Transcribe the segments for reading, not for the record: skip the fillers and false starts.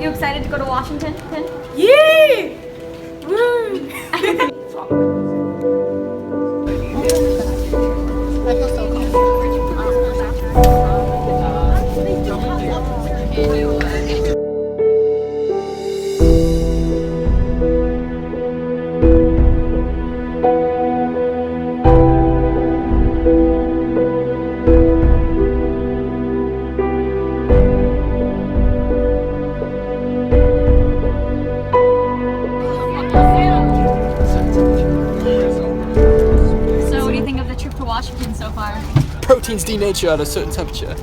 You excited to go to Washington? Yay! Woo! So what do you think of the trip to Washington so far? Proteins denature at a certain temperature.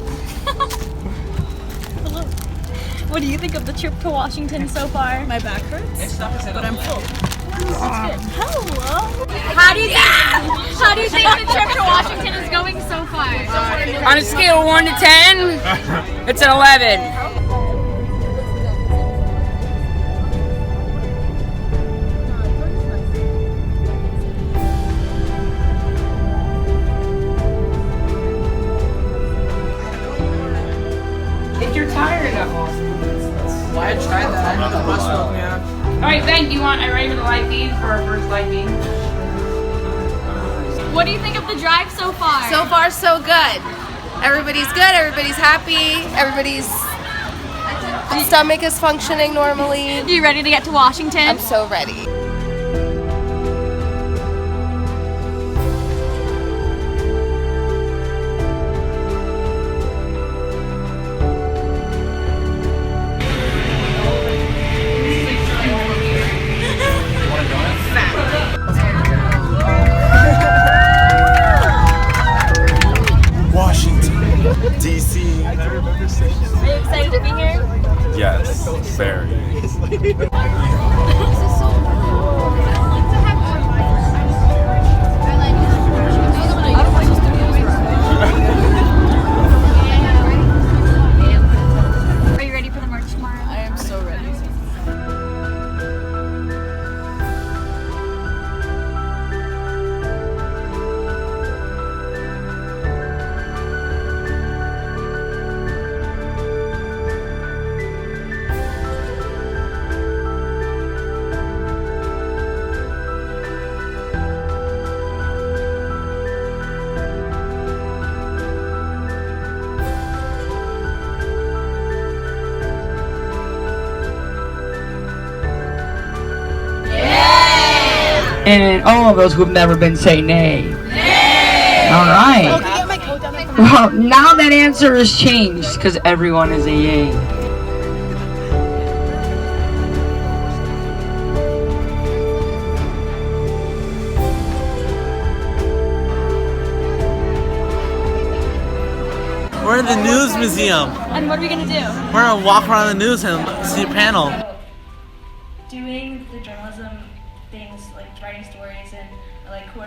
What do you think of the trip to Washington so far? My back hurts, but I'm full. Hello. How do you think the trip to Washington is going so far? On a scale of 1 to 10, it's an 11. If you're tired of Why I tried that? The bus woke me up. Alright, Ben, do you want a regular light beam for our first light beam? What do you think of the drive so far? So far, so good. Everybody's good, everybody's happy, everybody's stomach is functioning normally. You ready to get to Washington? I'm so ready. Washington, D.C. Are you excited to be here? Yes, very. Are you ready for the march tomorrow? I am so ready. And all of those who've never been say nay. Nay! Alright. Well, now that answer has changed because everyone is a yay. We're in the news museum. And what are we gonna do? We're gonna walk around the news and see a panel. Doing the journalism things, like writing stories and like who are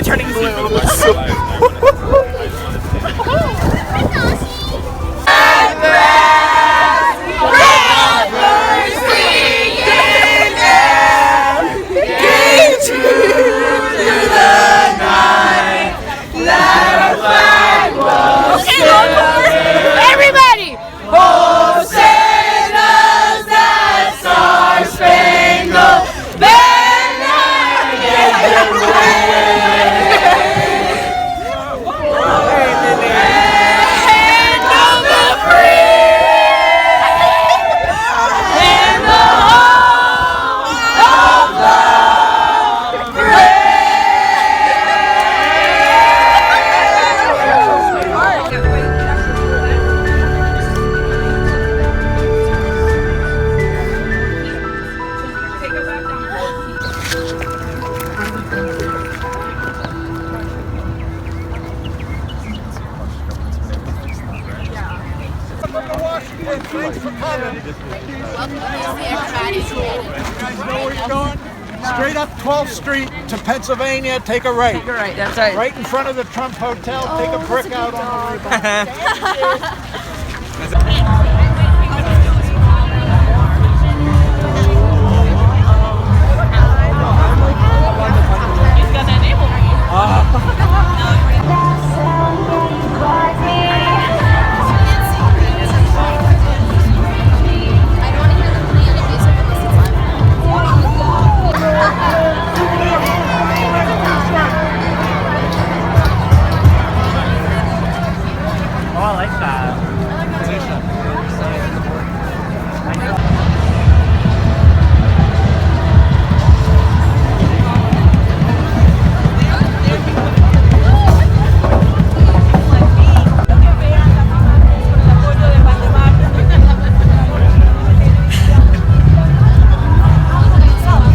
Turning blue. Everybody! Hosanna's that star-spangled banner. Hand of the free and the home of the brave. Thanks for coming. You guys know where you're going? Straight up 12th Street to Pennsylvania, take a right. Right, that's right. Right in front of the Trump Hotel, take a brick out on the way back. Oh, I like that.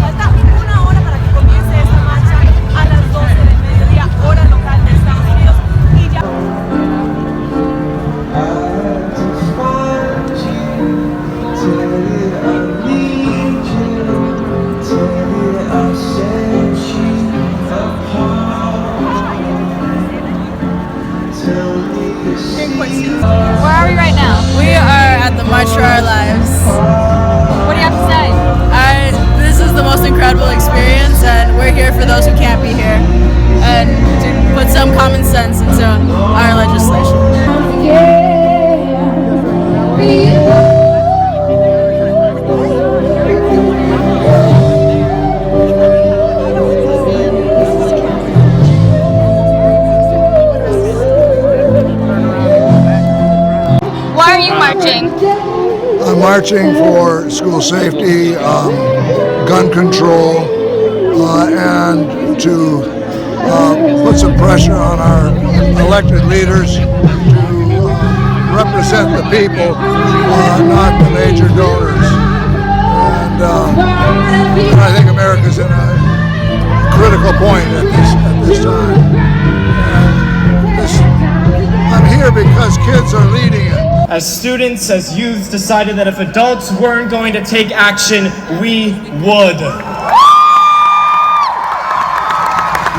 Falta una hora para que comience esta marcha a las 12 del mediodía, hora local de Estados Unidos. Y ya. Where are we right now? We are at the March for Our Lives. What do you have to say? This is the most incredible experience, and we're here for those who can't be here, and to put some common sense into our legislation. Why are you marching? I'm marching for school safety, gun control, and to put some pressure on our elected leaders to represent the people, not the major donors. And I think America's in a critical point at this time. I'm here because kids are leading it. As students, as youths, decided that if adults weren't going to take action, we would.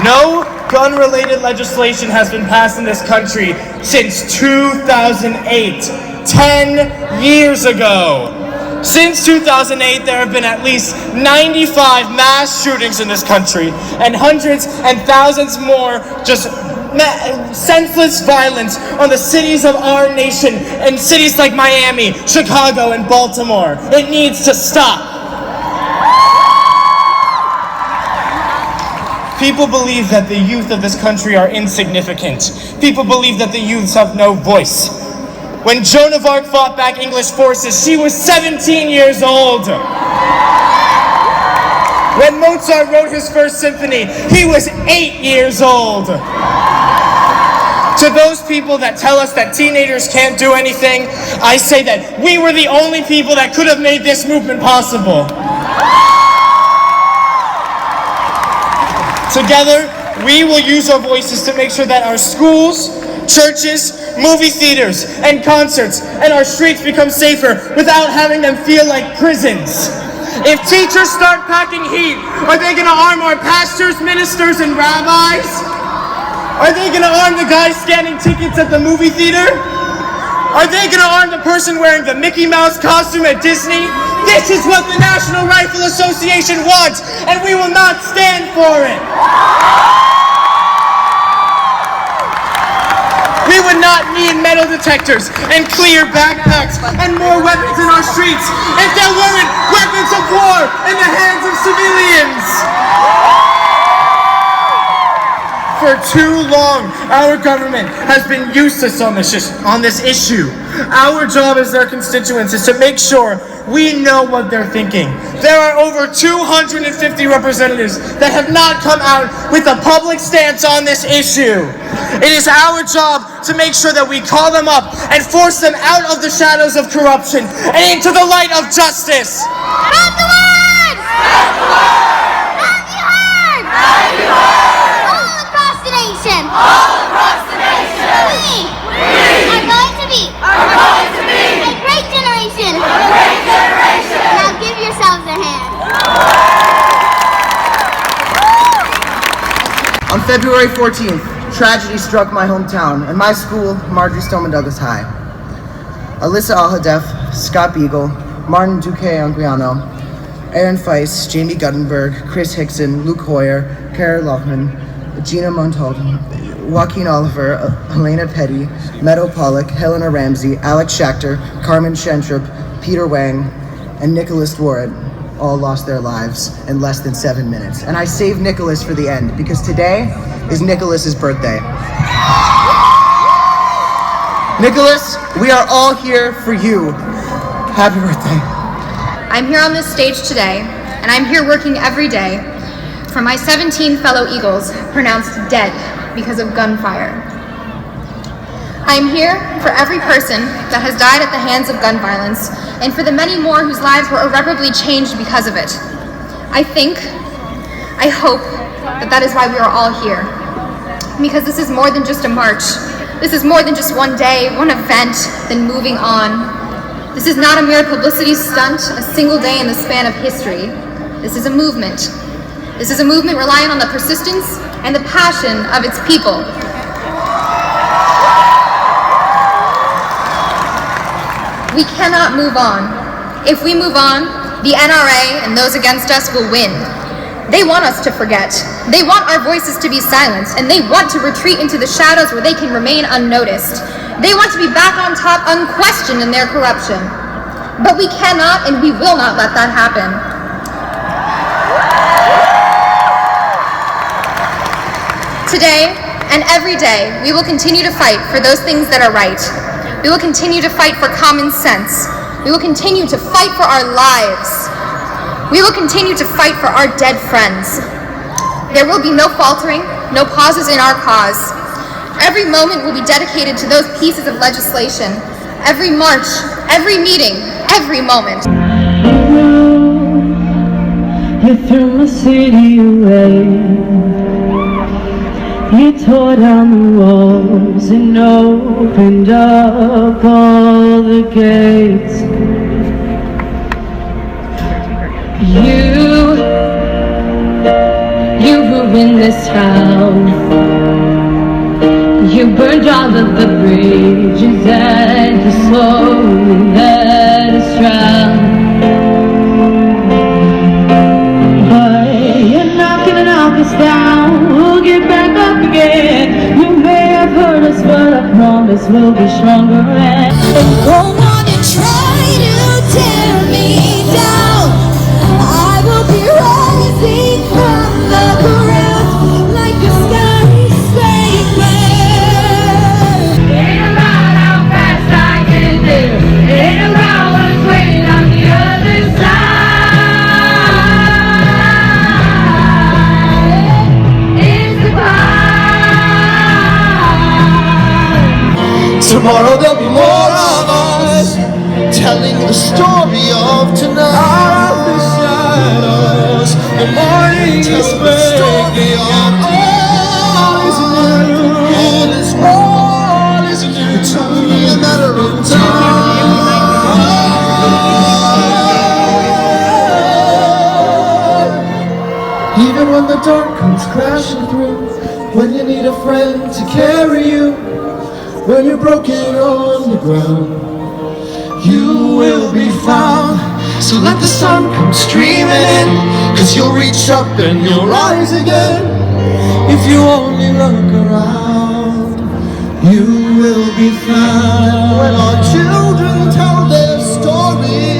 No gun-related legislation has been passed in this country since 2008, 10 years ago. Since 2008, there have been at least 95 mass shootings in this country, and hundreds and thousands more just senseless violence on the cities of our nation, and cities like Miami, Chicago, and Baltimore. It needs to stop. People believe that the youth of this country are insignificant. People believe that the youths have no voice. When Joan of Arc fought back English forces, she was 17 years old. When Mozart wrote his first symphony, he was 8 years old. To those people that tell us that teenagers can't do anything, I say that we were the only people that could have made this movement possible. Together, we will use our voices to make sure that our schools, churches, movie theaters, and concerts, and our streets become safer without having them feel like prisons. If teachers start packing heat, are they going to arm our pastors, ministers, and rabbis? Are they going to arm the guy scanning tickets at the movie theater? Are they going to arm the person wearing the Mickey Mouse costume at Disney? This is what the National Rifle Association wants, and we will not stand for it. We would not need metal detectors and clear backpacks and more weapons in our streets if there weren't weapons of war in the hands of civilians. For too long, our government has been useless on this issue. Our job as their constituents is to make sure we know what they're thinking. There are over 250 representatives that have not come out with a public stance on this issue. It is our job to make sure that we call them up and force them out of the shadows of corruption and into the light of justice. Spread the word! Spread the word! Let me heard! Let me heard! All across the nation! All across the nation! We are going to be a great generation! A great generation! Now give yourselves a hand. On February 14th, tragedy struck my hometown and my school, Marjory Stoneman Douglas High. Alyssa Al-Hadef, Scott Beagle, Martin Duque Anguiano, Aaron Feist, Jamie Guttenberg, Chris Hickson, Luke Hoyer, Kara Lochman, Gina Montaldo, Joaquin Oliver, Helena Petty, Meadow Pollock, Helena Ramsey, Alex Schachter, Carmen Schentrup, Peter Wang, and Nicholas Dworet all lost their lives in less than 7 minutes. And I saved Nicholas for the end because today is Nicholas's birthday. Nicholas, we are all here for you. Happy birthday. I'm here on this stage today, and I'm here working every day for my 17 fellow Eagles pronounced dead because of gunfire. I'm here for every person that has died at the hands of gun violence, and for the many more whose lives were irreparably changed because of it. I hope that is why we are all here. Because this is more than just a march. This is more than just one day, one event, then moving on. This is not a mere publicity stunt, a single day in the span of history. This is a movement. This is a movement relying on the persistence and the passion of its people. We cannot move on. If we move on, the NRA and those against us will win. They want us to forget. They want our voices to be silenced, and they want to retreat into the shadows where they can remain unnoticed. They want to be back on top unquestioned in their corruption. But we cannot and we will not let that happen. Today and every day, we will continue to fight for those things that are right. We will continue to fight for common sense. We will continue to fight for our lives. We will continue to fight for our dead friends. There will be no faltering, no pauses in our cause. Every moment will be dedicated to those pieces of legislation. Every march, every meeting, every moment. You threw my city away. You tore down the walls and opened up all the gates. You ruined this town. You burned all of the bridges and you slowly let us drown. But you're not gonna knock us down. We'll get back up again. You may have hurt us, but I promise we'll be stronger and go on and try to tear me down. I will be rising from the ground like a skyscraper. Ain't about how fast I get there. Ain't about what's waiting on the other side. It's about Tomorrow there'll be more of us telling the story of tonight. Out of the shadows, the morning is breaking. All is new. All is new. It's only a matter of time. Even when the dark comes crashing through, when you need a friend to carry you, when you're broken on the ground, you will be found. So let the sun come streaming in, 'cause you'll reach up and you'll rise again. If you only look around, you will be found. When our children tell their story,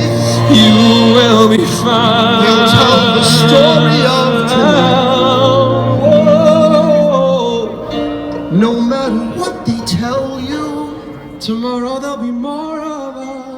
you will be found. They'll tell the story of tonight. No matter what they tell you, tomorrow there'll be more of us.